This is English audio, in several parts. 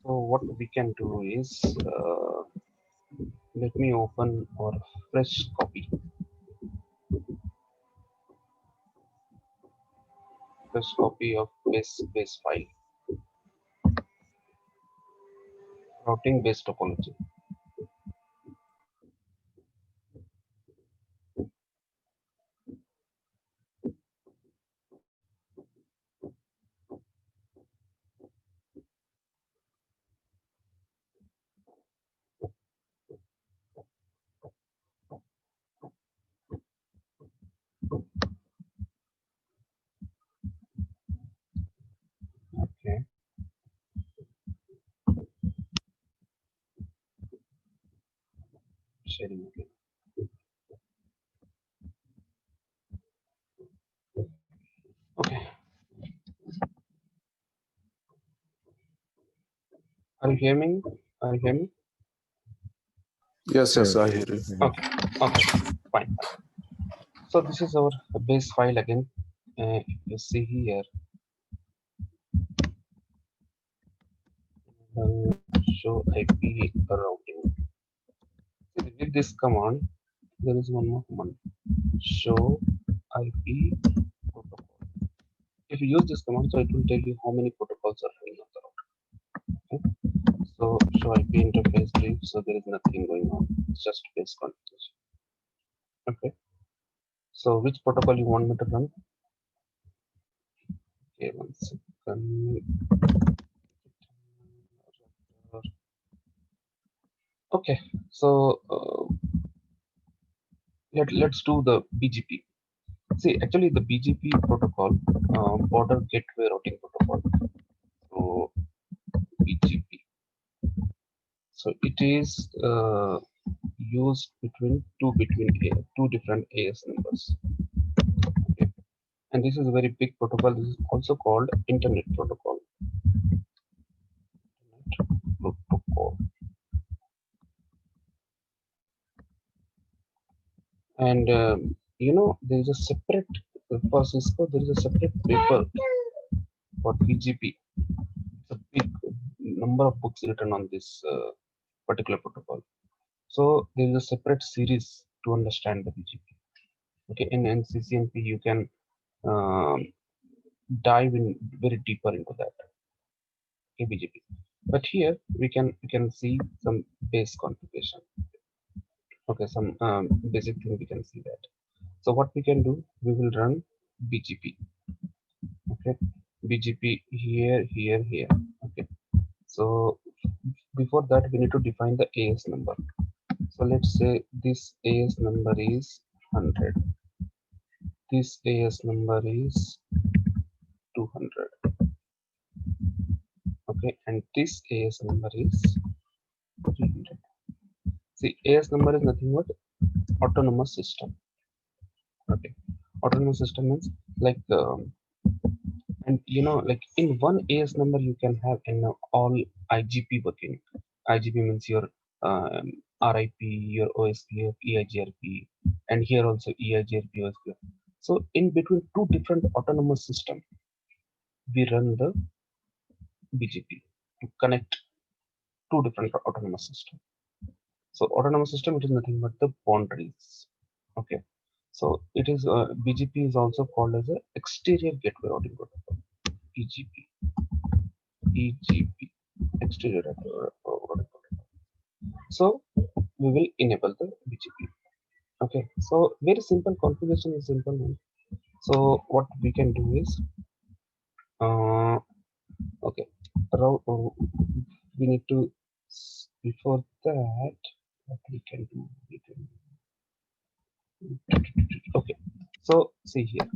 So what we can do is let me open our fresh copy of base file, routing based topology. Okay, sharing again. Okay, are you hearing me? Are you hearing me? Yes, yes, I Yes. hear you. Okay, okay, fine. So this is our base file again. If you see here, show IP routing. See, with this command, there is one more command. Show IP protocol. If you use this command, so it will tell you how many protocols are running on the router. Okay? So show IP interface brief. So there is nothing going on. It's just base configuration. Okay. So which protocol you want me to run? Okay, one second. Okay. So let's do the BGP. See, actually the BGP protocol, border gateway routing protocol. So BGP. So it is used two different AS numbers. Okay. And this is a very big protocol. This is also called Internet Protocol. Internet Protocol. And there is a separate for Cisco. There is a separate paper for BGP. It's a big number of books written on this particular protocol. So there is a separate series to understand the BGP. Okay, in CCNP you can um, dive in very deeper into that. Okay, BGP. But here we can see some base configuration. Okay, some basic thing we can see that. So what we can do, we will run BGP. Okay, BGP here. Okay, so before that we need to define the AS number. So let's say this AS number is 100. This AS number is 200. Okay, and this AS number is 300. See, AS number is nothing but autonomous system. Okay, autonomous system means like and like in one AS number you can have all IGP working. IGP means your RIP, your OSPF, EIGRP, and here also EIGRP, OSPF. So in between two different autonomous system, we run the BGP to connect two different autonomous system. So autonomous system, it is nothing but the boundaries. Okay. So it is BGP is also called as a exterior gateway routing protocol. EGP. EGP. Exterior gateway routing protocol. So we will enable the BGP. Okay. So very simple configuration is simple one. So what we can do is okay. We need to before that what we can do we can okay. So see here,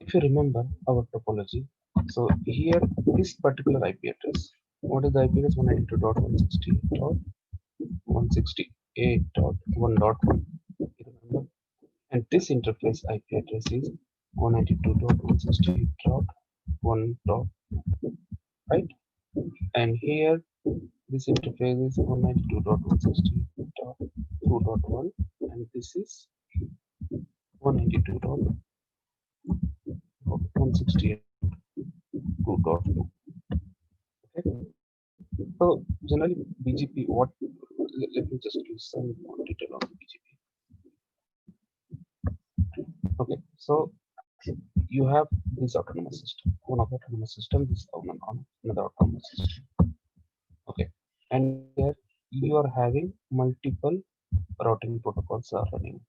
if you remember our topology, so here this particular IP address, what is the IP address? 192.168.168.1.1. Remember, and this interface IP address is 192.168.1. Right, and here this interface is 192.168.2.1, and this is 192.168.2.2. Okay, So generally BGP, what, let me just give some more detail on BGP. Okay, so you have this autonomous system, one of autonomous system, this another autonomous system. Okay, and here you are having multiple routing protocols are running.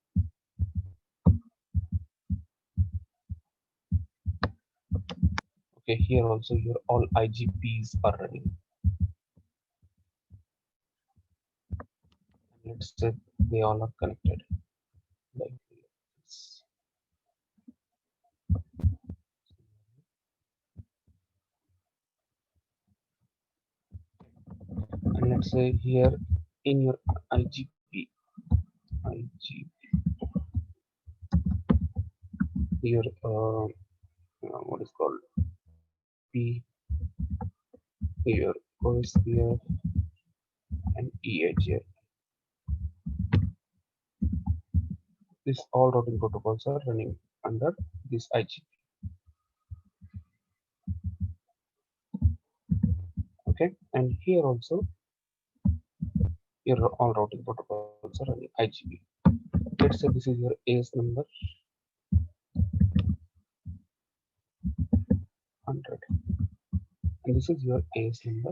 Okay, here also your all IGPs are running. Let's say they all are connected like this. And let's say here in your IGP, your what is called P, your OSPF and EHF. These all routing protocols are running under this IGP. Okay, and here also your all routing protocols are running IGP. Let's say this is your AS number 100, and this is your AS number.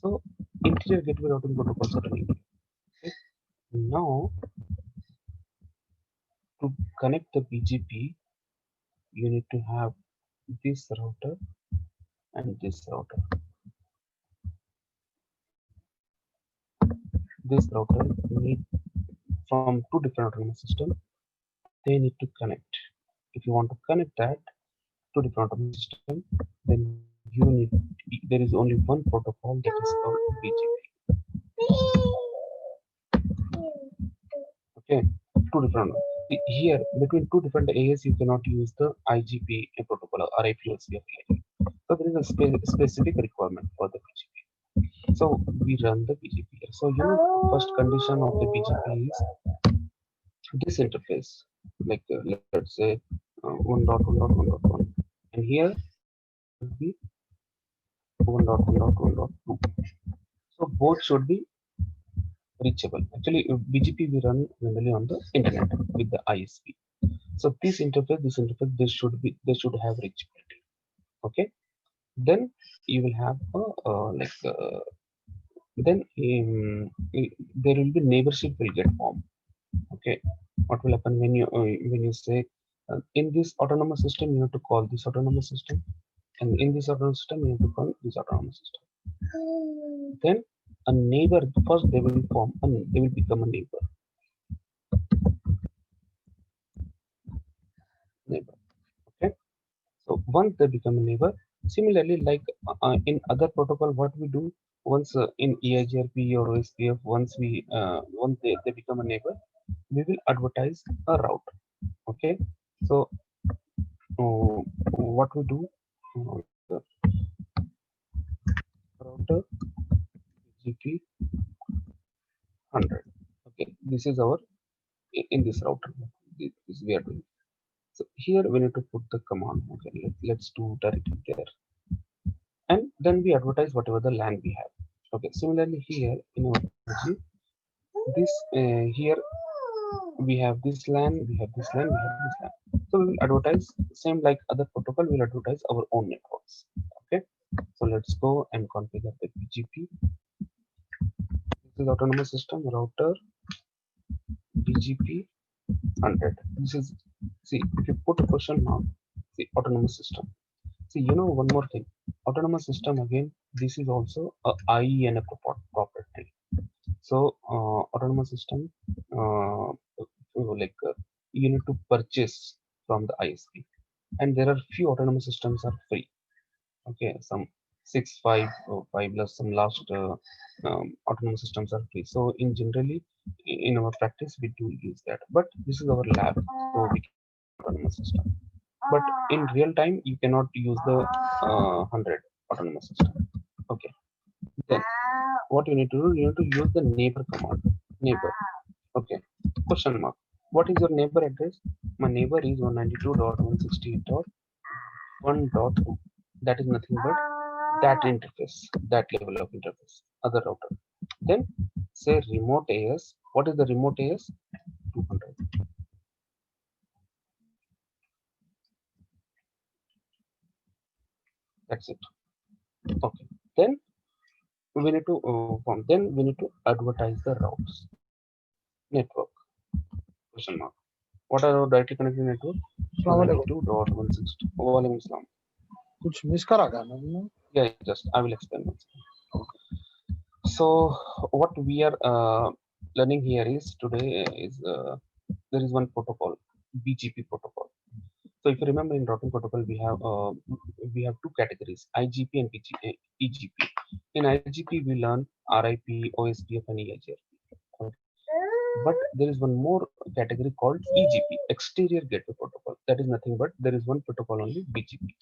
So interior gateway routing protocols are running. Okay. Now to connect the BGP, you need to have this router and this router. This router need from two different autonomous systems. They need to connect. If you want to connect that to different autonomous system, then you need, there is only one protocol that is called BGP. Okay, two different. Here between two different AS, you cannot use the IGP protocol or IPLC. So there is a specific requirement for the BGP. So we run the BGP. So you know, first condition of the BGP is this interface, like let's say 1.1.1.1, and here should be 1.1.1.2. So both should be reachable. Actually, BGP we run generally on the internet with the ISP. So this interface, they should have reachability. Okay, then you will have then there will be neighborship will get formed. Okay, what will happen when you say in this autonomous system you have to call this autonomous system, and in this autonomous system you have to call this autonomous system. Then a neighbor, first they will form and they will become a neighbor. Okay, so once they become a neighbor, similarly like in other protocol, what we do once in EIGRP or OSPF, once they become a neighbor, we will advertise a route. Okay, so what we do, the router GP 100. Okay, this is our in this router. This we are doing. So here we need to put the command. Okay, let's do directly there, and then we advertise whatever the LAN we have. Okay, similarly here in our PG, this here we have this LAN, we have this LAN, we have this LAN. So we will advertise same like other protocol. We'll advertise our own networks. Okay, so let's go and configure the BGP. This is autonomous system router BGP 100. This is, see, if you put a question mark, the autonomous system. See, you know one more thing. Autonomous system again. This is also a IENF property. So autonomous system, you need to purchase from the ISP, and there are few autonomous systems are free. Okay, some 6.5 plus some last autonomous systems are free. So in generally in our practice we do use that, but this is our lab, so we can autonomous system. But in real time, you cannot use the 100 autonomous system. Okay. Then what you need to do, you need to use the neighbor command. Neighbor. Okay. Question mark. What is your neighbor address? My neighbor is 192.168.1.2. That is nothing but that interface, that level of interface, other router. Then say remote AS. What is the remote AS? 200. That's it. Okay. Then we need to then we need to advertise the routes. Network. Question mark. What are our directly connected network? अस्सलाम वालेकुम 192.160. Walaikum Assalam. कुछ miss करा क्या मैंने Yeah, just I will explain once. So what we are learning here is today is there is one protocol, BGP protocol. So if you remember in routing protocol we have two categories, IGP and EGP. In IGP we learn RIP, OSPF and EIGRP. Okay. But there is one more category called EGP, Exterior Gateway Protocol. That is nothing but there is one protocol only, BGP.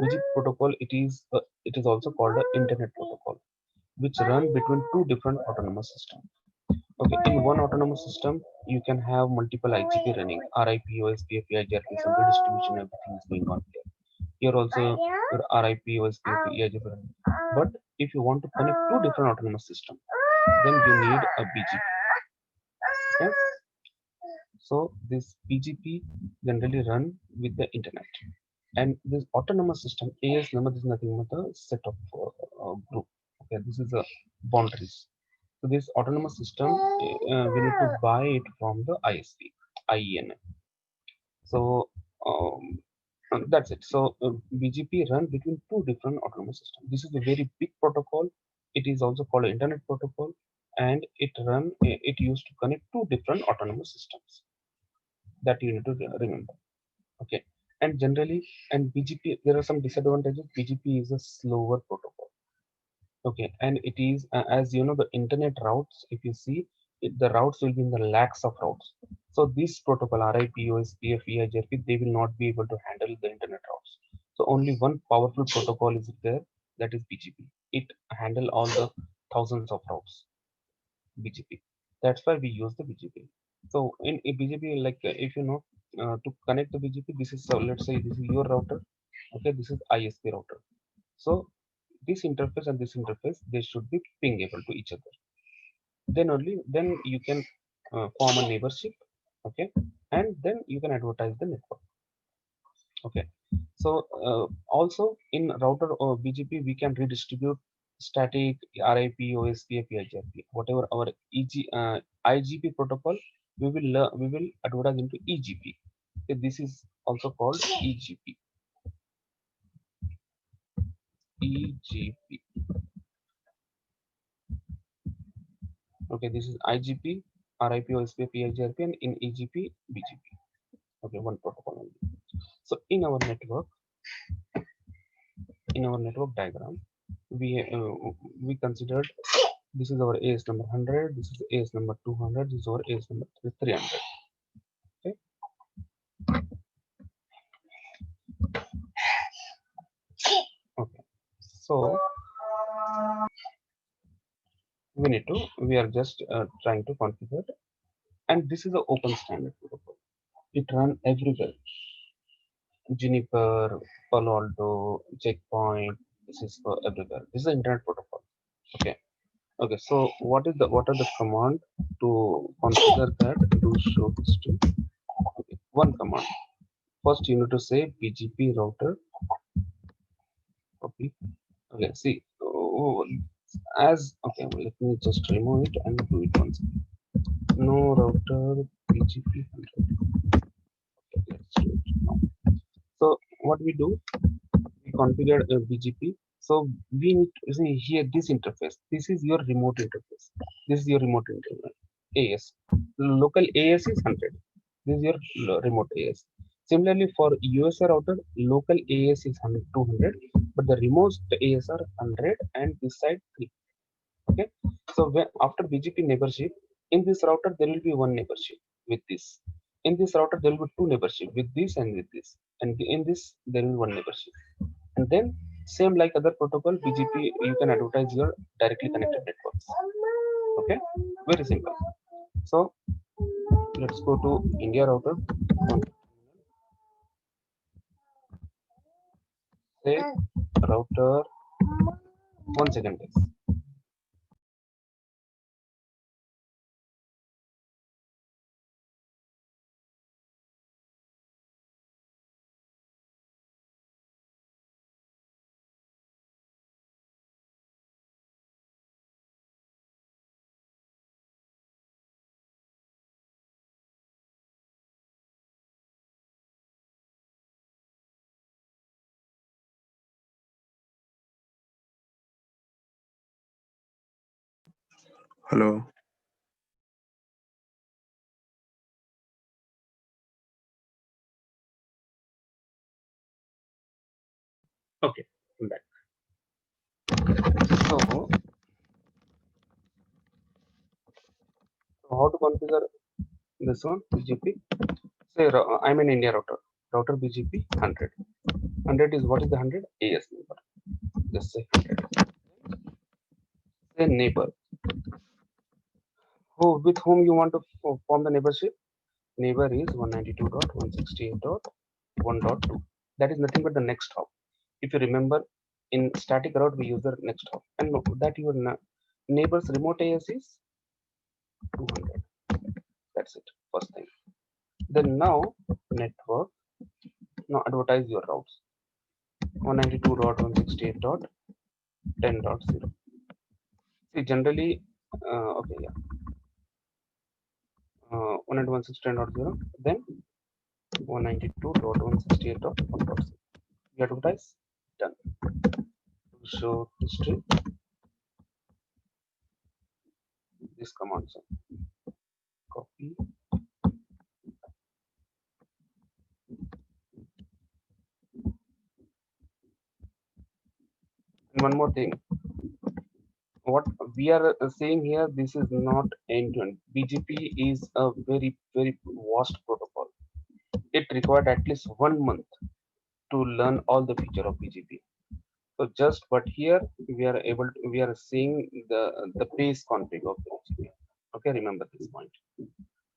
BGP protocol it is also called an Internet protocol, which run between two different autonomous systems. Okay, in one autonomous system, you can have multiple IGP running, RIP, OSPF, EIGRP, some redistribution, everything is going on here. Here also, your RIP, OSPF, EIGRP running. But if you want to connect two different autonomous systems, then you need a BGP. Okay? So this BGP generally run with the internet. And this autonomous system, AS number is nothing but a set of group. Okay, this is a boundaries. So this autonomous system, we need to buy it from the ISP, IEN. So that's it. So BGP run between two different autonomous systems. This is a very big protocol. It is also called Internet protocol, and it used to connect two different autonomous systems. That you need to remember. Okay, and generally, and BGP, there are some disadvantages. BGP is a slower protocol. Okay, and it is as you know the internet routes. If you see the routes will be in the lakhs of routes. So this protocol RIP, OSPF, EIGRP, they will not be able to handle the internet routes. So only one powerful protocol is there, that is BGP. It handle all the thousands of routes. BGP. That's why we use the BGP. So in a BGP, like if you know to connect the BGP, this is let's say this is your router. Okay, this is ISP router. So this interface and this interface, they should be pingable to each other. Then you can form a neighborship. Okay, and then you can advertise the network. Okay, so also in router or BGP we can redistribute static, RIP, OSPF, EIGRP, whatever our IGP protocol, we will advertise into EGP. Okay, this is also called EGP. EGP. Okay, this is IGP, RIP, OSPF, EIGRP, and in EGP, BGP. Okay, one protocol only. So in our network diagram, we considered this is our AS number 100, this is AS number 200, this is our AS number 300. Okay. Okay. So we are just trying to configure, and this is the open standard protocol. It runs everywhere. Juniper, Palo Alto, Checkpoint. This is for everywhere. This is the internet protocol. Okay. Okay. So what are the command to configure that? Do show history. Okay. One command. First, you need to say BGP router. Copy. Okay. See. As okay. Let me just remove it and do it once. No router BGP 100. Okay. Let's do it now. So what we do? We configured a BGP. So we need to see here this interface. This is your remote interface. This is your remote interface. AS. Local AS is 100. This is your remote AS. Similarly for USA router, local AS is 200, but the remote AS are 100 and this side 3. Okay. So when after BGP neighborship, in this router there will be one neighborship with this. In this router there will be two neighborship with this and with this, and in this there will be one neighborship. And then same like other protocol BGP, you can advertise your directly connected networks. Okay, very simple. So let's go to India router. Say router, 1 second guys. Hello. Okay, I'm back. So how to configure this one BGP? Say I'm an India router. Router BGP 100. 100 is what is the 100? AS number. Just say 100. Say neighbor. Who with whom you want to form the neighborship? Neighbor is 192.168.1.2. That is nothing but the next hop. If you remember, in static route we use the next hop, and that your neighbor's remote AS is 200. That's it. First thing. Then now network. Now advertise your routes. 192.168.10.0. See generally, okay, yeah. 192.168.10.0. Then 192.168.1.0. You advertise, done. Show history, this command. So copy. And one more thing, what we are saying here, this is not end-to-end. BGP is a very vast protocol. It required at least 1 month to learn all the feature of BGP. So just but here we are able to, we are seeing the base config of the BGP. Okay, remember this point.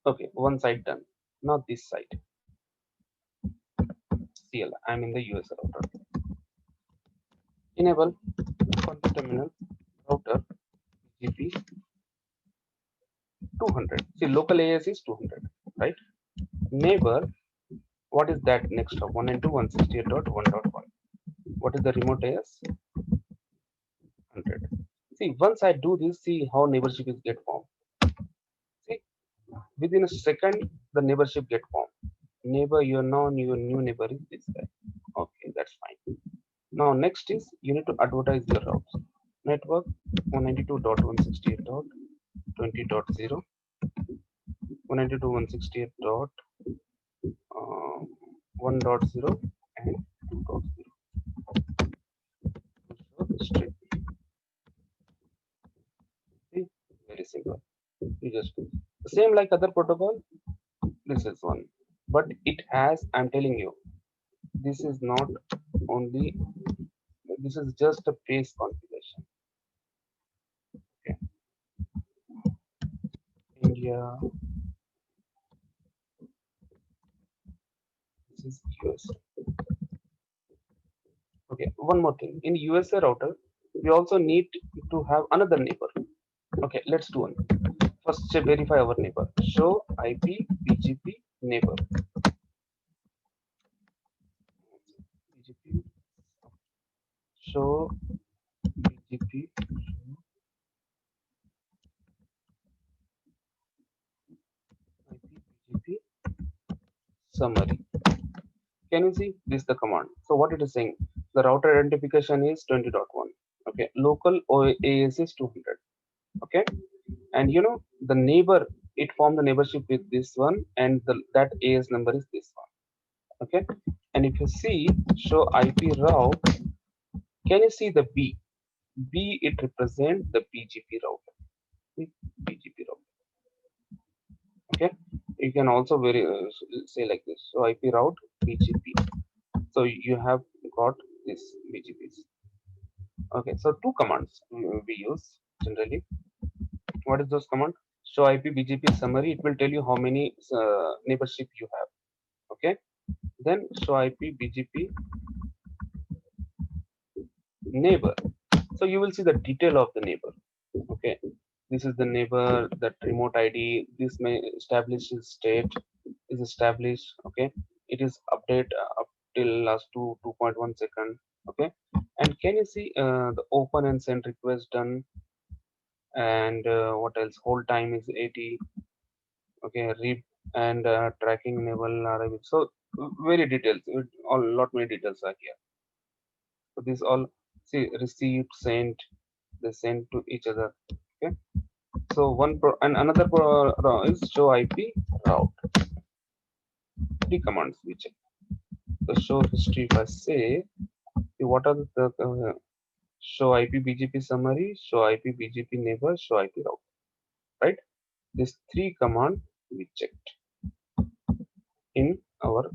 Okay, one side done. Now this side. CL. I'm in the US router. Enable config terminal router BGP 200. See, local AS is 200, right? Neighbor, what is that next of 192.168.1.1? What is the remote AS? 100. See, once I do this, see how neighborship is get formed. See, within a second, the neighborship get formed. Neighbor, your new neighbor is this guy. Okay, that's fine. Now next is you need to advertise your routes. Network 192.168.20.0, 192.168.1.0 and 2.0. Show history. See, very simple. You just do the same like other protocol. This is one, but it has. I'm telling you, this is not only. This is just a base configuration. Okay, India. This is US. Okay, one more thing. In USA router, we also need to have another neighbor. Okay, let's do one. First, verify our neighbor. Show IP BGP neighbor. BGP. Show BGP. IP BGP summary. Can you see this is the command? So what it is saying? The router identification is 20.1. Okay, local AS is 200. Okay, and you know the neighbor, it formed the neighborship with this one, and that AS number is this one. Okay, and if you see show IP route, can you see the B? B, it represents the BGP router. See, BGP router. Okay, you can also say like this. So IP route BGP. So you have got this BGPs. Okay, so two commands we use generally. What is those command? Show IP BGP summary. It will tell you how many neighborship you have. Okay, then show IP BGP neighbor. So you will see the detail of the neighbor. Okay, this is the neighbor, that remote ID. This may establish its state is established. Okay, it is update up till last 2.1 second. Okay, and can you see the open and send request done, and what else? Hold time is 80. Okay, read and tracking enable arrival. So very details. A lot many details are here. So this all, see, received, sent, they send to each other. Okay, so and another is show IP route. Three commands we check. The show history, if I say what are the show IP BGP summary, show IP BGP neighbor, show IP route, right? These three commands we checked in our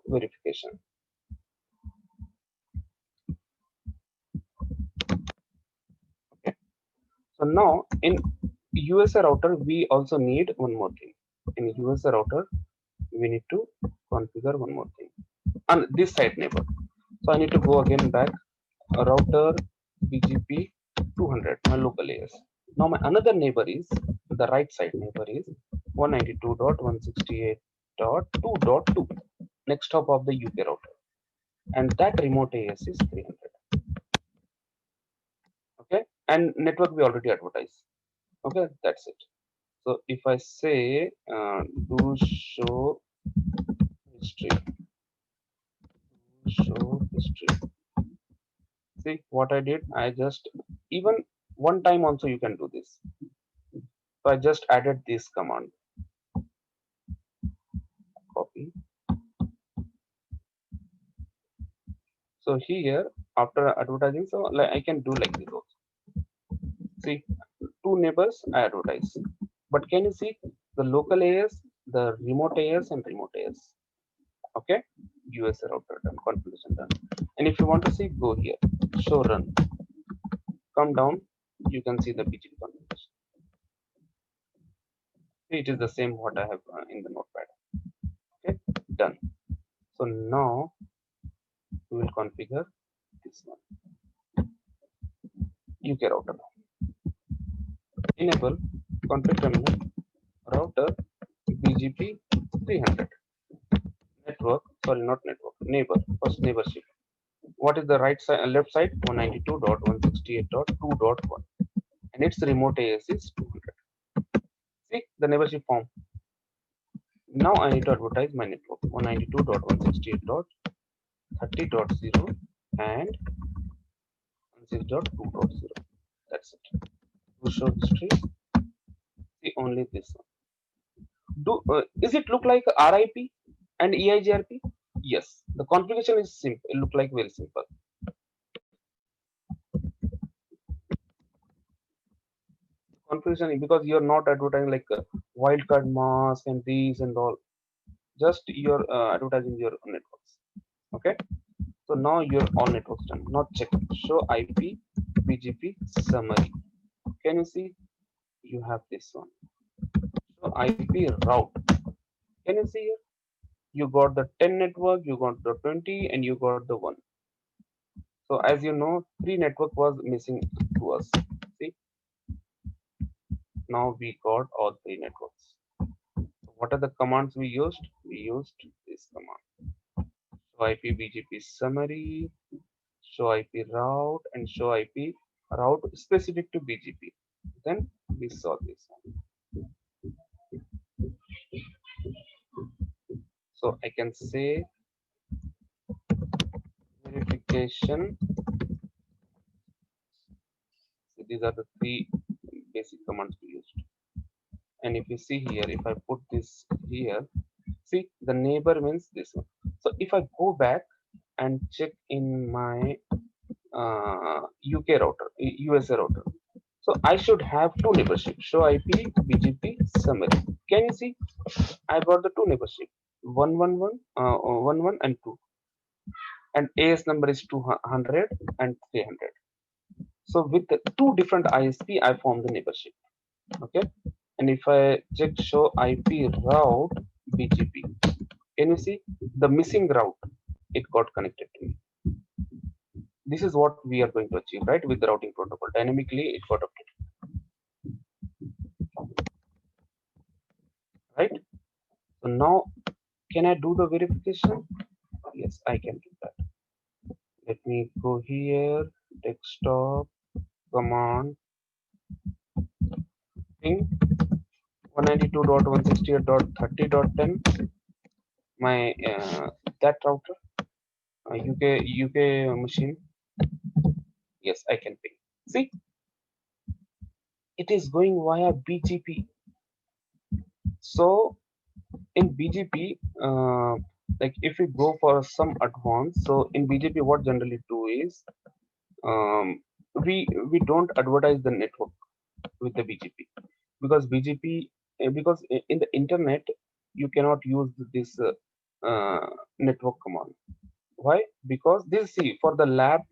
verification. Okay. So now in USA router, we also need one more thing. In USA router, we need to configure one more thing. And this site neighbor. So I need to go again back, router BGP 200, my local AS. Now my another neighbor is, the right side neighbor is 192.168.2.2, next hop of the UK router. And that remote AS is 300. Okay, and network we already advertise. Okay, that's it. So if I say do show history, see what I did. I just, even one time also you can do this. So I just added this command, copy. So here after advertising, so like I can do like this also. See, two neighbors I advertise, but can you see the local AS, the remote AS, and remote AS? Okay, USA router done, configuration done. And if you want to see, go here, show run, come down, you can see the BGP configuration. It is the same what I have in the notepad. Okay, done. So now we will configure this one, UK router. Enable config terminal router BGP 300 network, sorry, not network, neighbor, first neighborship. What is the right side, left side? 192.168.2.1, and its remote AS is 200. See the neighborship form. Now I need to advertise my network 192.168.30.0 and 16.2.0. That's it. To show history, see only this one. Is it look like RIP and EIGRP? Yes. The configuration is simple. It look like very simple. Configuration, because you're not advertising like wildcard mask and these and all. Just you're advertising your networks. Okay. So now your all networks done. Now check. Show IP BGP summary. Can you see? You have this one. So IP route. Can you see here? You got the 10 network, you got the 20, and you got the 1. So as you know, 3 network was missing to us. See, now we got all 3 networks. So what are the commands we used? We used this command. Show IP BGP summary, show IP route, and show IP route specific to BGP. Then we saw this one. So I can say verification. So these are the 3 basic commands we used. And if you see here, if I put this here, see the neighbor means this one. So if I go back and check in my UK router, USA router, so I should have 2 neighborship, show IP BGP summary. Can you see? I got the two neighborship, 11 and 2, and AS number is 200 and 300. So with the two different ISP, I form the neighborship. Okay, and if I check show IP route BGP, can you see the missing route? It got connected to me. This is what we are going to achieve, right? With the routing protocol, dynamically it got updated, right? So now, can I do the verification? Yes, I can do that. Let me go here, desktop, command, ping 192.168.30.10. My that router, UK machine. Yes, I can ping. See, it is going via BGP. So in BGP, like if we go for some advanced, so in BGP, what generally do is we don't advertise the network with the BGP, because BGP because in the internet you cannot use this network command. Why? Because this, see, for the lab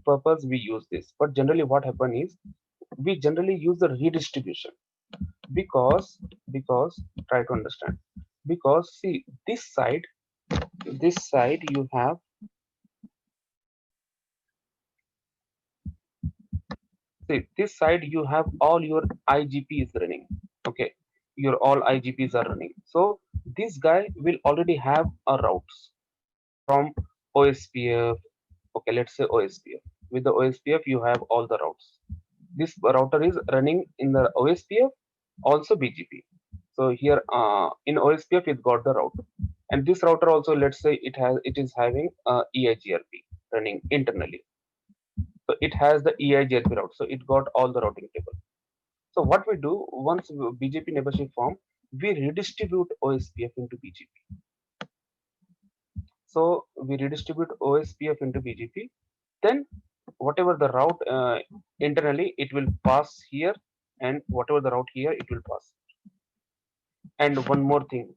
purpose we use this, but generally what happen is we generally use the redistribution, because try to understand, because see this side you have, see this side you have all your IGPs running. Okay, your all IGPs are running, so this guy will already have a routes from OSPF. Okay, let's say OSPF. With the OSPF you have all the routes. This router is running in the OSPF, also BGP. So here in OSPF it got the route, and this router also, let's say it is having EIGRP running internally. So it has the EIGRP route, so it got all the routing table. So what we do, once BGP neighborship form, we redistribute OSPF into BGP. So we redistribute OSPF into BGP. Then whatever the route internally, it will pass here, and whatever the route here, it will pass. And one more thing,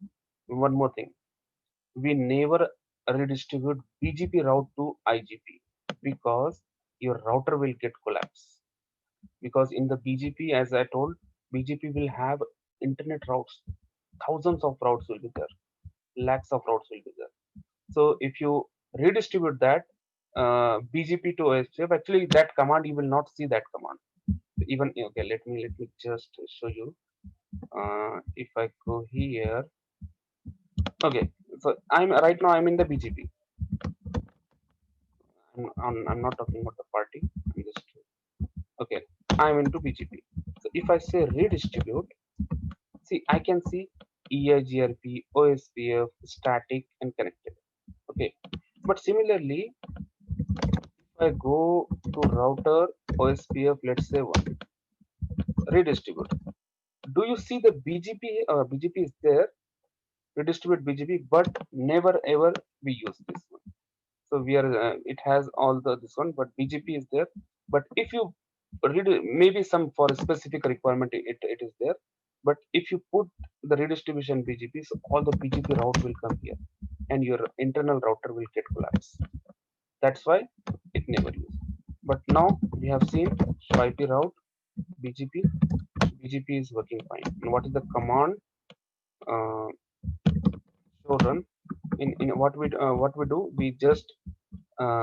we never redistribute BGP route to IGP, because your router will get collapse. Because in the BGP, as I told, BGP will have internet routes, thousands of routes will be there, lakhs of routes will be there. So if you redistribute that BGP to OSPF, actually that command you will not see that command. Even okay, let me just show you. If I go here, okay. So I'm in the BGP. I'm not talking about the party. I'm just okay. I'm into BGP. So if I say redistribute, see I can see EIGRP, OSPF, static, and connected. Okay, but similarly, if I go to router OSPF, let's say one, redistribute. Do you see the BGP? BGP is there, redistribute BGP, but never ever we use this one. So we are it has all the this one, but BGP is there. But if you read, maybe some for a specific requirement it is there, but if you put the redistribution BGP, so all the BGP route will come here, and your internal router will get collapsed. That's why it never used. But now we have seen IP route BGP. BGP is working fine. And what is the command? Uh, show run. In what we do, we just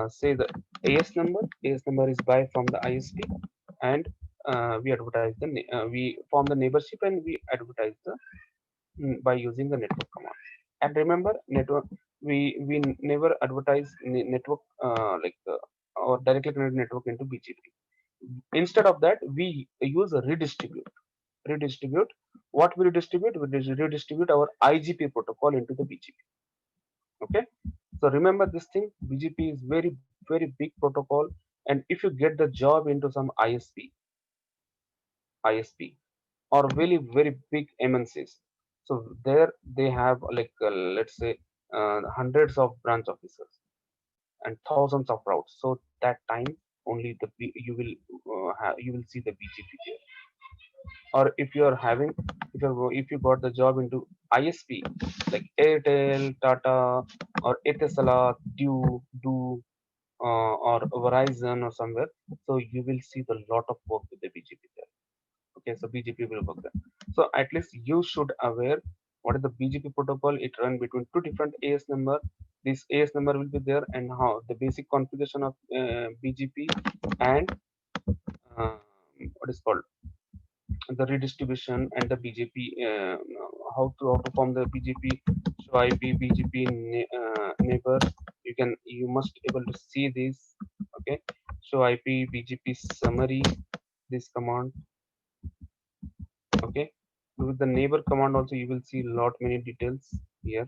say the AS number. AS number is by from the ISP, and we advertise we form the neighborship, and we advertise the by using the network command. And remember, network, we never advertise network or directly connect network into BGP. Instead of that, we use a redistribute. Redistribute. What we redistribute? We redistribute our IGP protocol into the BGP. Okay. So remember this thing. BGP is very big protocol, and if you get the job into some ISP or very big MNCs, so there they have like let's say hundreds of branch officers and thousands of routes. So that time only you will you will see the BGP there. Or if you are having, if you got the job into ISP like Airtel, Tata, or Etisalat, or Verizon or somewhere, so you will see the lot of work with the BGP there. Okay, so BGP will work there. So at least you should aware what is the BGP protocol. It run between two different AS number. This AS number will be there, and how the basic configuration of BGP, and what is called the redistribution, and the BGP, how to form the BGP show IP BGP neighbor. You must able to see this. Okay, show IP BGP summary, this command. Okay, with the neighbor command also you will see lot many details here.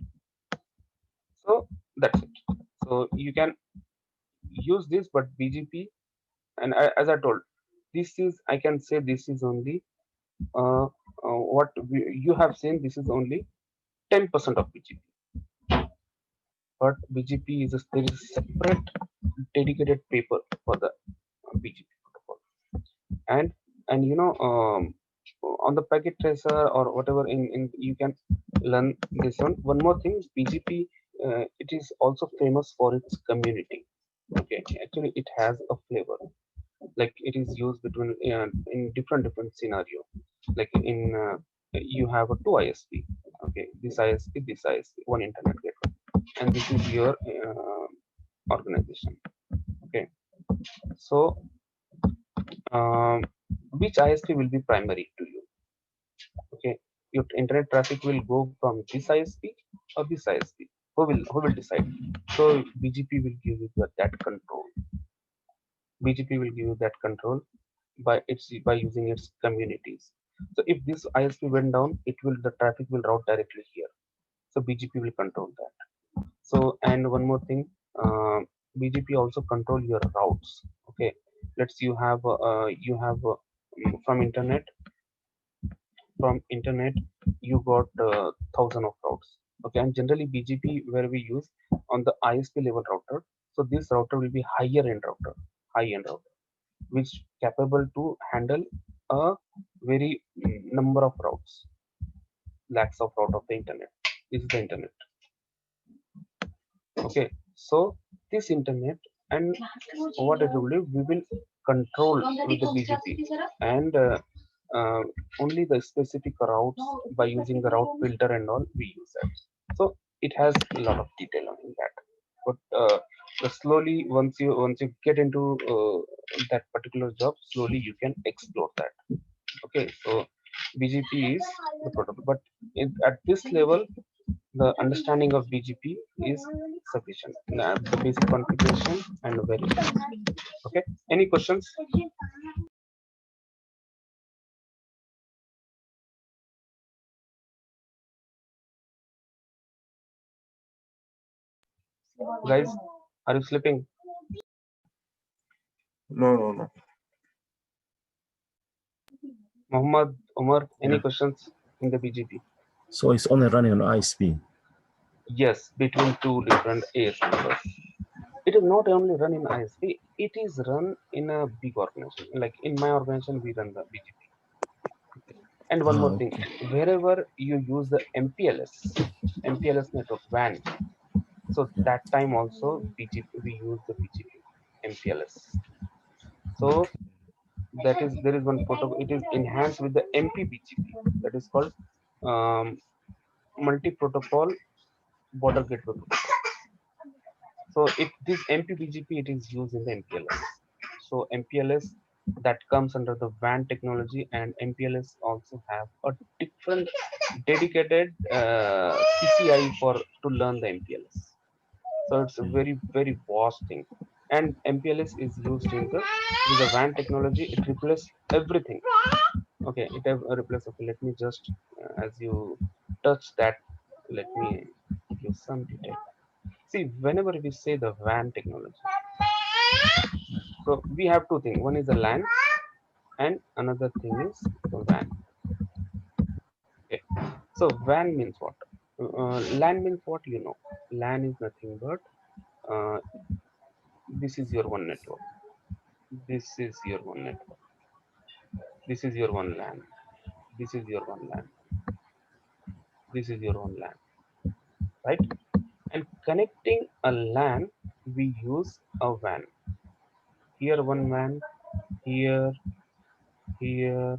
So that's it. So you can use this, but BGP, and as I told, this is, I can say this is only what you have seen. This is only 10% of BGP, but BGP is there is a separate dedicated paper for the BGP protocol. and on the packet tracer or whatever, in you can learn this one more thing. BGP, it is also famous for its community. Okay, actually it has a flavor, like it is used between in different scenario, like in you have a two ISP. Okay, this ISP, one internet gateway, and this is your organization. Okay, so um, which ISP will be primary to you? Okay, your internet traffic will go from this ISP or this ISP. Who will decide? So BGP will give you that control. BGP will give you that control by using its communities. So if this ISP went down, the traffic will route directly here. So BGP will control that. So, and one more thing, BGP also control your routes. Okay, let's you have from internet you got thousand of routes. Okay, and generally BGP where we use on the ISP level router. So this router will be high end router, which capable to handle a very number of routes, lakhs of route of the internet. This is the internet. Okay, so this internet, and what I told you, we will control with the BGP, and only the specific routes by using the route filter and all we use that. So it has a lot of detail on that, but slowly once you get into that particular job, slowly you can explore that. Okay, so BGP is the protocol, but at this level the understanding of BGP is sufficient. The basic configuration and very okay. Any questions? Guys, are you sleeping? No, no, no. Muhammad, Umar, any Yeah. questions in the BGP? So it's only running on ISP. Yes, between two different AS numbers. It is not only run in ISP, it is run in a big organization. Like in my organization, we run the BGP. And one more thing, Okay. wherever you use the MPLS network WAN, so Yeah. that time also BGP, we use the BGP MPLS. So there is one protocol. It is enhanced with the MPBGP, that is called um, multi-protocol border gateway protocol. So if this MPBGP, it is used in the MPLS. So MPLS, that comes under the WAN technology, and MPLS also have a different dedicated CCI for to learn the MPLS. So it's a very vast thing, and MPLS is used in the WAN technology. It replaces everything. Okay, it have replace. Okay, let me just as you touch that, let me give some detail. See, whenever we say the WAN technology, so we have two things. One is the LAN, and another thing is the WAN. Okay, so WAN means what? LAN means what? LAN is nothing but this is your one network. This is your one network. This is your one LAN. This is your one LAN. This is your one LAN, right? And connecting a LAN, we use a WAN. Here one WAN, here, here,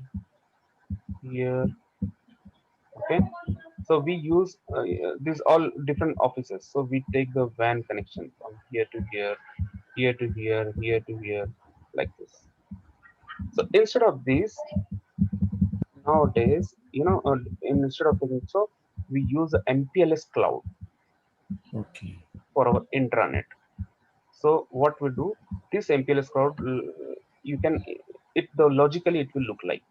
here. Okay. So we use these all different offices. So we take the WAN connection from here to here, here to here, here to here, like this. So instead of this, nowadays, instead of doing so, we use the MPLS cloud Okay. for our intranet. So what we do, this MPLS cloud, you can, the logically it will look like.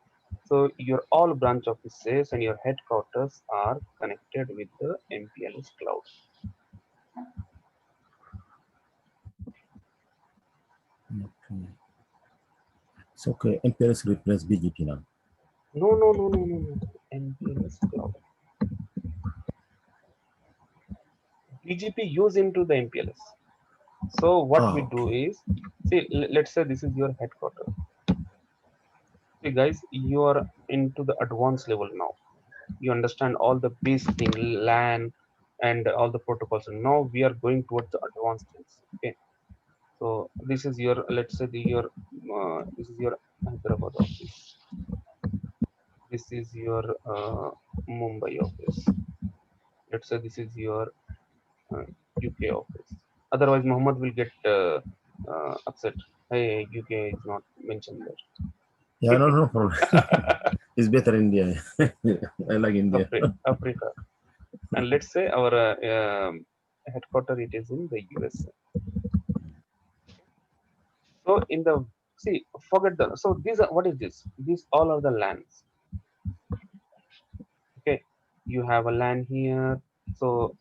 So your all branch offices and your headquarters are connected with the MPLS cloud. Okay. It's okay. MPLS replace BGP now. No. MPLS cloud. BGP use into the MPLS. So what we do is, see, let's say this is your headquarters. See guys, you are into the advanced level now. You understand all the basic thing, LAN and all the protocols. And now we are going towards the advanced things. Okay. So this is your, let's say this is your Hyderabad office. This is your Mumbai office. Let's say this is your UK office. Otherwise, Muhammad will get upset. Hey, UK is not mentioned there. Yeah, no problem. It's better India. I like India. Africa. And let's say our headquarters it is in the USA. So in the forget the, so these are, what is this? These all are the LANs. Okay, you have a LAN here. So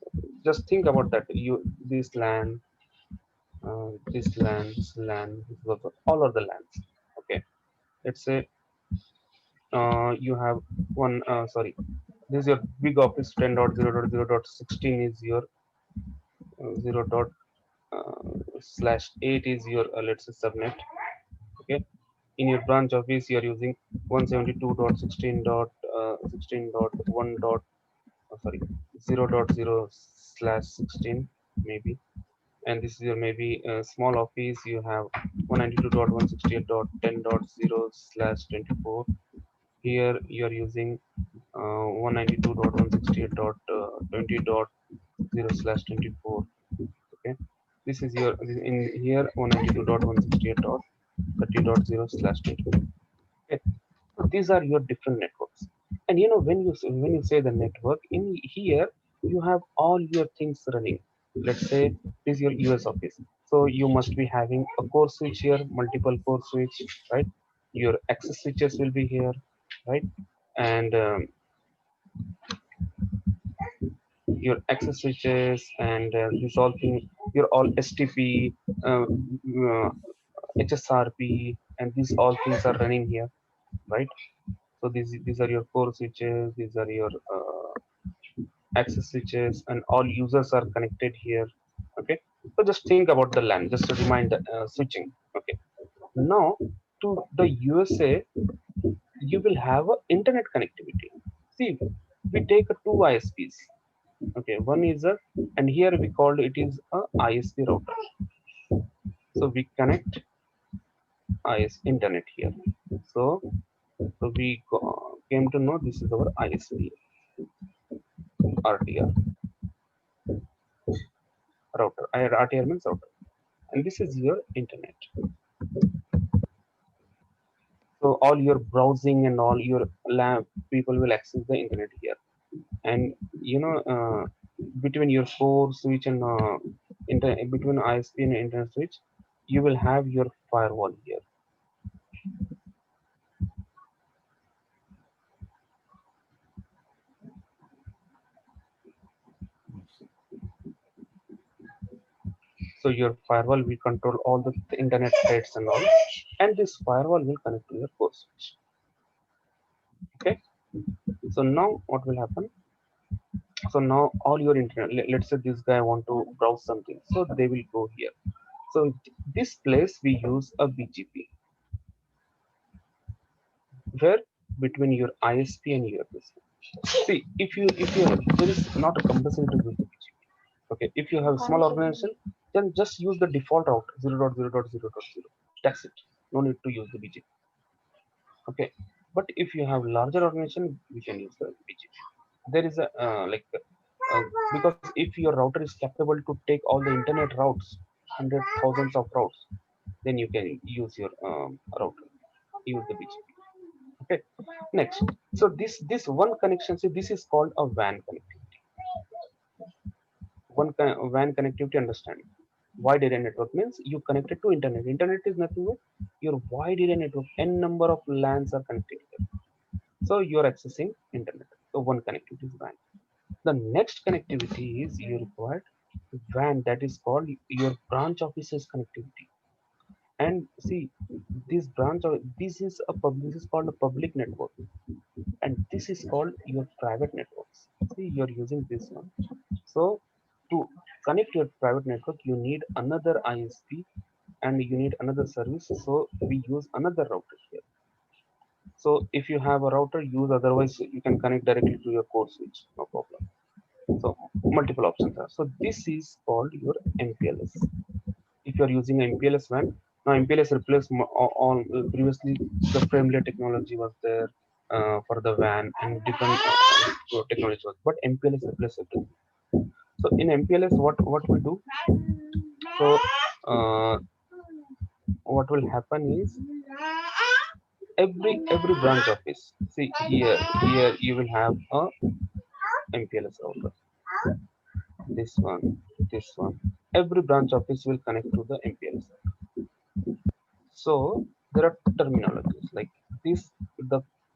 just think about that. This LAN, this LAN, this LAN, all are the LANs. Okay, let's say you have one. Sorry, this is your big office 10.0.0.16 is your 0./8 is your let's say subnet. Okay, in your branch office you are using 172.16.16.1. Sorry, 0.0/16 maybe, and this is your maybe small office. You have 192.168.10.0/24. Here you are using 192.168.20.0/24. Okay, this is your in here 192.168.30.0/24. Okay, so these are your different networks. And when you say the network in here, you have all your things running. Let's say this is your US office, so you must be having a core switch here, multiple core switch, right? Your access switches will be here, right? And your access switches and resolving your all STP, HSRP, and these all things are running here, right? So these are your core switches, these are your access switches, and all users are connected here. Okay, so just think about the LAN, just to remind switching. Okay, now to the USA, you will have a internet connectivity. See, we take two ISPs. Okay, one is a, and here we called it is a ISP router. So we connect IS internet here. So we came to know this is our ISP RTR router. RTR means router, and this is your internet. So all your browsing and all your lab people will access the internet here, and between your core switch and between ISP and internet switch, you will have your firewall here. So your firewall will control all the internet threads and all, and this firewall will connect to your core switch. Okay. So now what will happen? So now all your internet, let's say this guy want to browse something, so they will go here. So this place we use a BGP, where between your ISP and your PC. See, if you there is not a compulsory to use the BGP. Okay, if you have a small organization, then just use the default route 0.0.0.0. That's it. No need to use the BGP. Okay, but if you have larger organization, we can use the BGP. There is a because if your router is capable to take all the internet routes, hundred thousands of routes, then you can use your router, use the BGP. Okay, next. So this one connection, so this is called a WAN connectivity. WAN connectivity understanding. Wide area network means you connected to internet. Internet is nothing but your wide area network. N number of LANs are connected here. So you are accessing internet. So one connectivity is WAN. The next connectivity is you required WAN, that is called your branch offices connectivity. And see, this branch of this is called a public network, and this is called your private networks. See, you're using this one. So to connect your private network, you need another ISP and you need another service. So we use another router here. So if you have a router, use, otherwise you can connect directly to your core switch, no problem. So multiple options are. So this is called your MPLS. If you are using MPLS WAN, now MPLS replaced all previously the Fremlia technology was there for the WAN and different technology was, but MPLS replaced everything. So in MPLS, what we do? So what will happen is every branch office. See here you will have a MPLS router. This one. Every branch office will connect to the MPLS. So there are terminologies like this.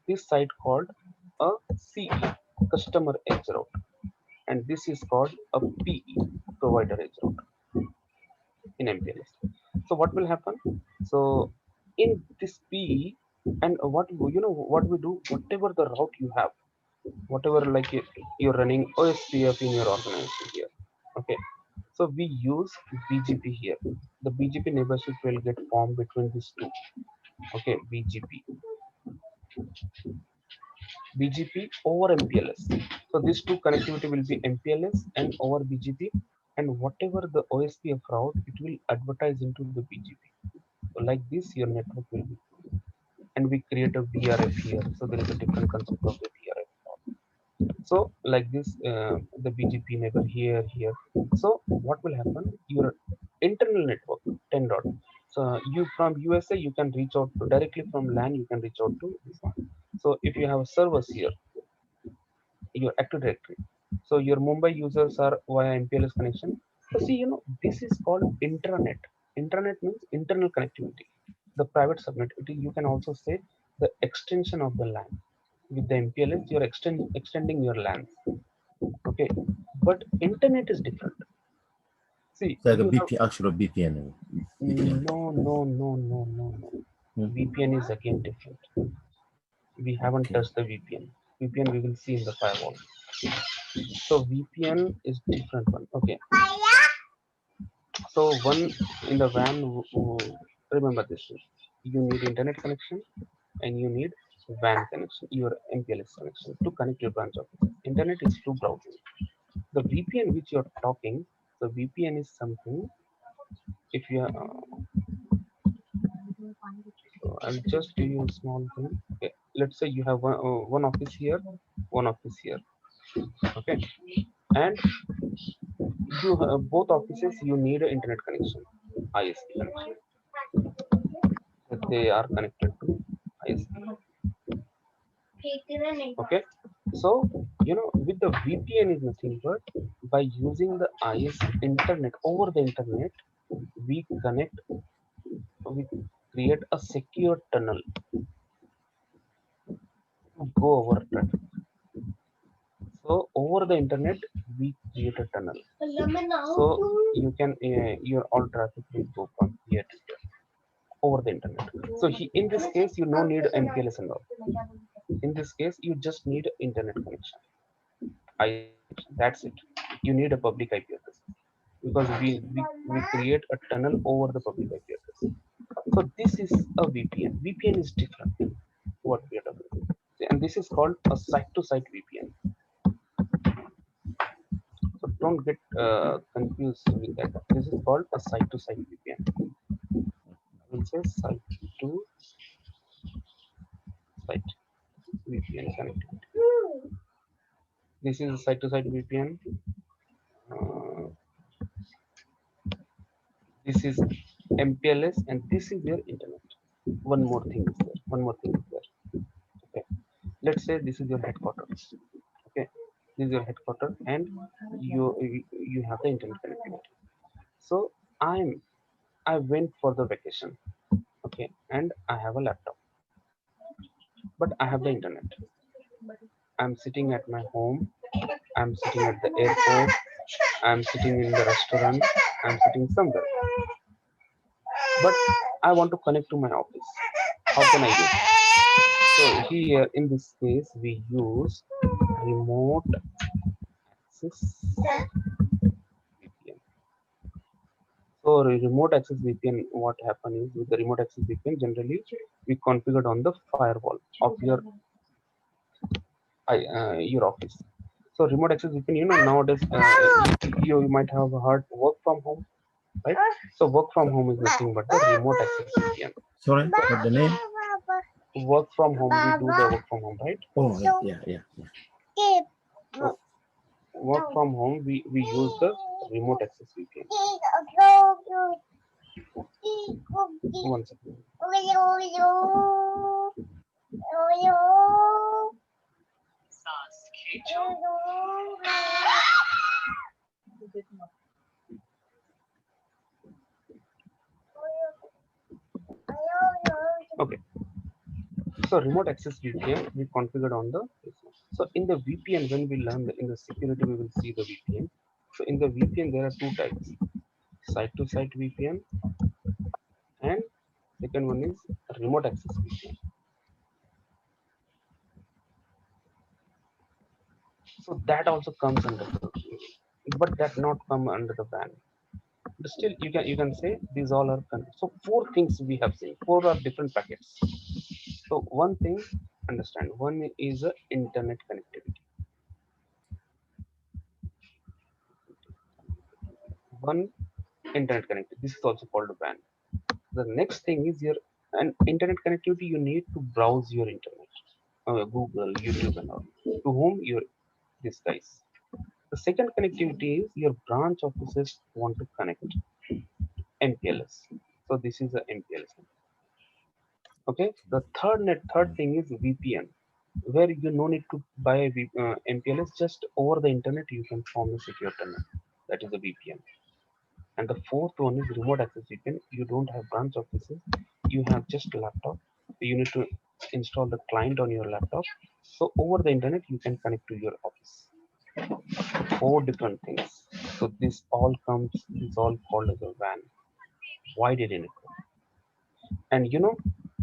This site called a CE, customer edge router, and this is called a PE, provider edge router in MPLS. So what will happen? So in this PE, and what what we do, whatever the route you have, whatever like you're running OSPF in your organization here. Okay, so we use BGP here. The BGP neighborship will get formed between these two. Okay, BGP over MPLS. So these two connectivity will be MPLS and over BGP, and whatever the OSPF route, it will advertise into the BGP. So like this, your network will be, and we create a VRF here. So there is a different concept of the VRF. So like this, the BGP neighbor here. So what will happen? Your internal network 10 dot. So you from USA, you can reach out to, directly from LAN, you can reach out to this one. So if you have servers here, your Active Directory. So your Mumbai users are via MPLS connection. So see, this is called intranet. Intranet means internal connectivity. The private subnet, you can also say the extension of the LAN. With the MPLS, you're extending your LAN. Okay, but internet is different. See, It's like a you have, BP, actual VPN. VPN. no. VPN is again different. We haven't Okay. touched the VPN. VPN we will see in the firewall. So VPN is different one. Okay. So one in the WAN, remember this: you need internet connection and you need WAN connection, your MPLS connection to connect your branch office. Internet is through browsing. The VPN which you're talking, the VPN is something. If you are, so I'll just give you a small thing. Okay, let's say you have one office here, one office here. Okay, and you have both offices. You need an internet connection, ISP connection. That they are connected to ISP. Okay, so with the VPN is nothing but by using the ISP internet over the internet, we connect, we create a secure tunnel to go over traffic. So over the internet, we create a tunnel. So you can your all traffic will go from here to here over the internet. So in this case, you no need MPLS and all. In this case, you just need internet connection. That's it. You need a public IP address because we create a tunnel over the public IP address. So this is a VPN. VPN is different. What we are talking about. and this is called a site-to-site VPN. So don't get confused with that. This is called a site-to-site VPN. We'll say site-to-site VPN connectivity. This is a site-to-site VPN. This is MPLS, and this is your internet. One more thing is there. Okay. Let's say this is your headquarters. Okay. This is your headquarters, and you have the internet connectivity. So I went for the vacation. Okay, and I have a laptop, but I have the internet. I'm sitting at my home. I'm sitting at the airport. I'm sitting in the restaurant. I'm sitting somewhere. But I want to connect to my office. How can I do? So here in this case we use remote access VPN. So remote access VPN, what happens is with the remote access VPN generally we configured on the firewall of your office. So remote access VPN, nowadays you might have heard work from home, right? So work from home is nothing but the remote access VPN. Sorry, what the name? Work from home, we do the work from home, right? Oh, yeah. So work from home, we use the remote access VPN. One second. Okay. So remote access VPN we configured on the. So in the VPN, when we learn in the security, we will see the VPN. So in the VPN there are two types: site-to-site VPN, and second one is remote access VPN. So that also comes under the, but that not come under the ban. But still, you can say these all are so four things we have seen. Four are different packets. So one thing, understand. One is internet connectivity. One internet connectivity. This is also called a ban. The next thing is your and internet connectivity. You need to browse your internet, Google, YouTube, and all. To whom your these guys. The second connectivity is your branch offices want to connect MPLS. So this is a MPLS. Okay. The third thing is VPN, where you no need to buy a MPLS. Just over the internet you can form a secure tunnel. That is a VPN. And the fourth one is remote access VPN. You don't have branch offices. You have just a laptop. You need to install the client on your laptop. So over the internet you can connect to your office. Four different things. So this all called as a WAN. Why did it go? And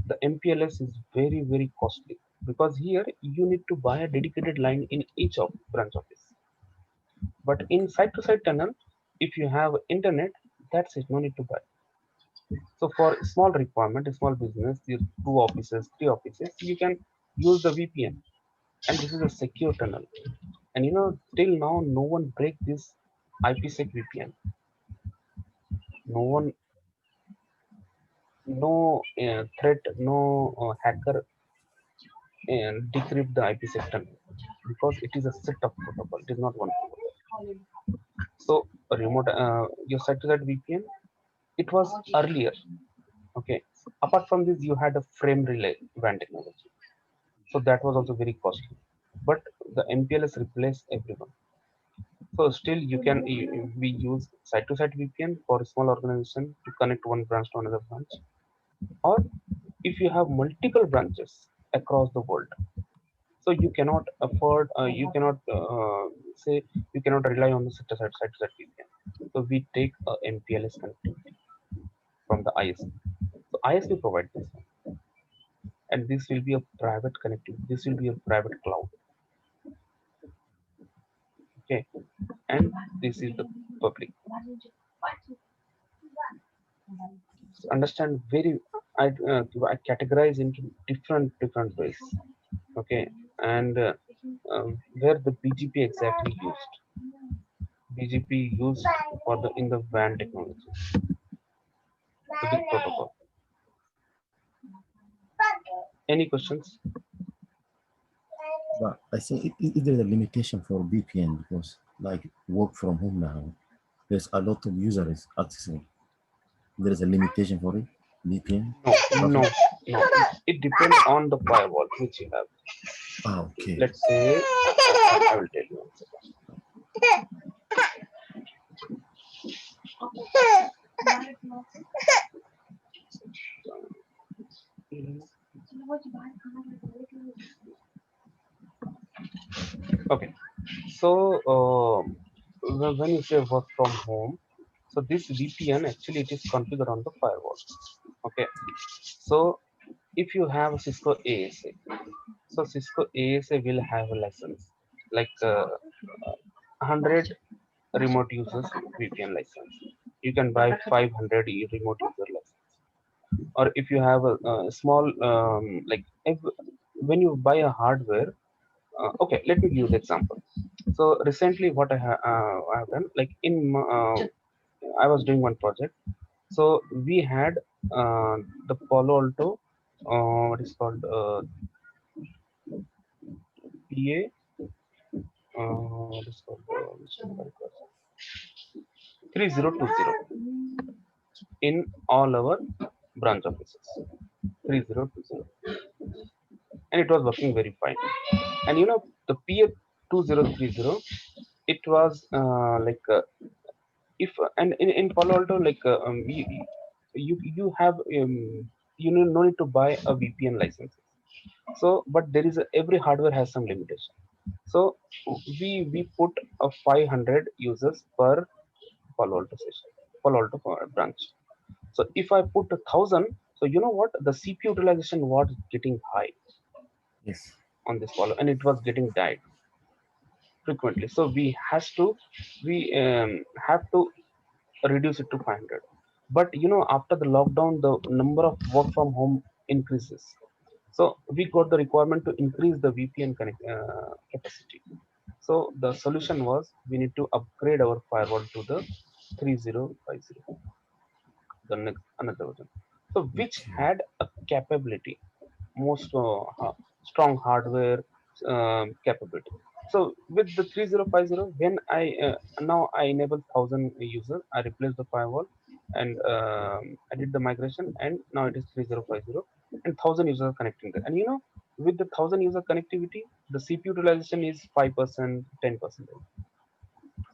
the MPLS is very, very costly, because here you need to buy a dedicated line in each of branch office. But in site-to-site tunnel, if you have internet, that's it, no need to buy. So for small requirement, a small business, your 2 offices, 3 offices, you can use the VPN, and this is a secure tunnel. And till now, no one break this IPsec VPN. No one, no threat, no hacker decrypt the IPsec tunnel, because it is a set of protocol. It is not one protocol. So remote, your site-to-site VPN, it was earlier. Okay. Apart from this, you had a frame relay WAN technology. So that was also very costly. But the MPLS replaced everyone. So still we use site-to-site VPN for a small organization to connect one branch to another branch. Or if you have multiple branches across the world, so you cannot afford, you cannot say you cannot rely on the site-to-site VPN. So we take a MPLS connectivity from the ISP. So ISP provides this one, and this will be a private connectivity. This will be a private cloud. Okay, and this is the public. So understand very. I categorize into different ways. Okay, and where the BGP exactly used. BGP used for the in the WAN technology, the big protocol. Any questions? But I think it there's a limitation for VPN because like work from home now, there's a lot of users accessing. There is a limitation for it. VPN. No, no, Traffic. no. It depends on the firewall which you have. Ah, okay. Let's say I will tell you. One second. Okay, so when you say work from home, so this VPN actually it is configured on the firewall. Okay, so if you have a Cisco ASA, so Cisco ASA will have a license like 100 remote users VPN license. You can buy 500 remote user license. Or if you have a small like when you buy a hardware, okay, let me give you the example. So recently what I have done, like I was doing one project. So we had the Palo Alto, what is called PA, what is called which number it was? 3020 in all our branch offices. 3020, and it was working very fine. And you know, the PA 2030, it was like if and in Palo Alto, like you have you know, no need to buy a VPN license. So but there is every hardware has some limitation. So we put a 500 users per Palo Alto session, Palo Alto branch. So if I put 1,000, so you know what, the CPU utilization was getting high Yes. on this Palo, and it was getting died frequently. So we have to reduce it to 500. But you know, after the lockdown, the number of work from home increases. So we got the requirement to increase the VPN capacity. So the solution was we need to upgrade our firewall to the 3050, the next another version. So which Okay. had a capability, most strong hardware capability. So with the 3050, when now I enable 1,000 users, I replace the firewall and I did the migration, and now it is 3050 and 1,000 users are connecting there. And you know, with the 1,000 user connectivity, the CPU utilization is 5%, 10%.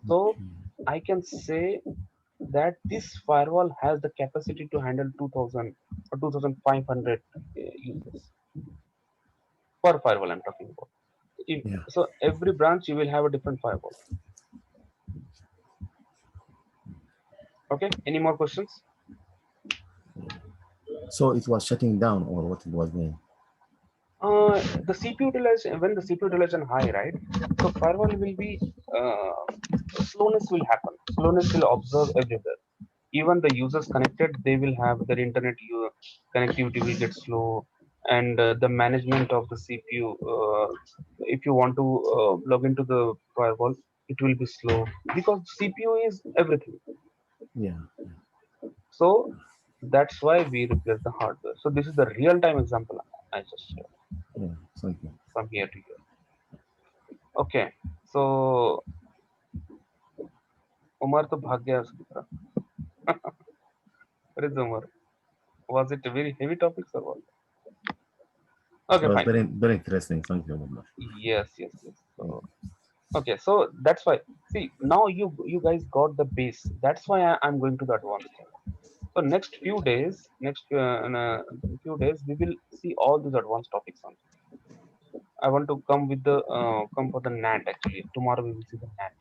So Okay. I can say that this firewall has the capacity to handle 2,000 or 2,500 users per firewall I'm talking about. Yeah. So every branch you will have a different firewall. Okay, any more questions? So it was shutting down, or what it was doing? The CPU utilization, when the CPU utilization high, right? So firewall will be slowness will happen. Slowness will observe everywhere. Even the users connected, they will have their internet connectivity will get slow, and the management of the CPU. If you want to log into the firewall, it will be slow because CPU is everything. Yeah. So that's why we replace the hardware. So this is the real-time example I just shared Yeah. Thank you. from here to here. Okay, so Umar to भाग गया उसकी तरफ. Where is Umar? Was it a very heavy topic or what? It Okay, was fine. very interesting. Thank you very much. Yes, yes, yes. So okay, so that's why. See, now you guys got the base. That's why I'm going to the advanced thing. So next few days, we will see all these advanced topics on. I want to come with the come for the NAT actually. Tomorrow we will see the NAT.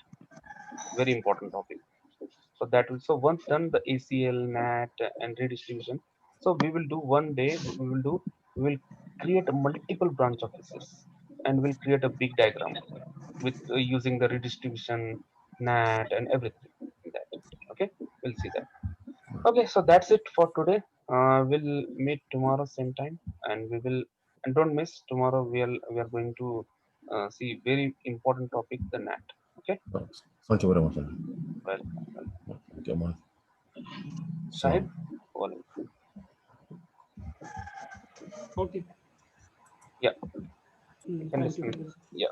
Very important topic. So that will, so once done the ACL, NAT, and redistribution. So we will do one day. We will create a multiple branch offices, and we'll create a big diagram with using the redistribution, NAT, and everything in that. Okay, we'll see that. Okay, so that's it for today. We'll meet tomorrow same time, and we will And don't miss, tomorrow we are going to see very important topic, the NAT. Okay. Thank you very much. Well, Okay, man. Shahid, Okay. yeah, you can Thank you. dismiss. Yeah.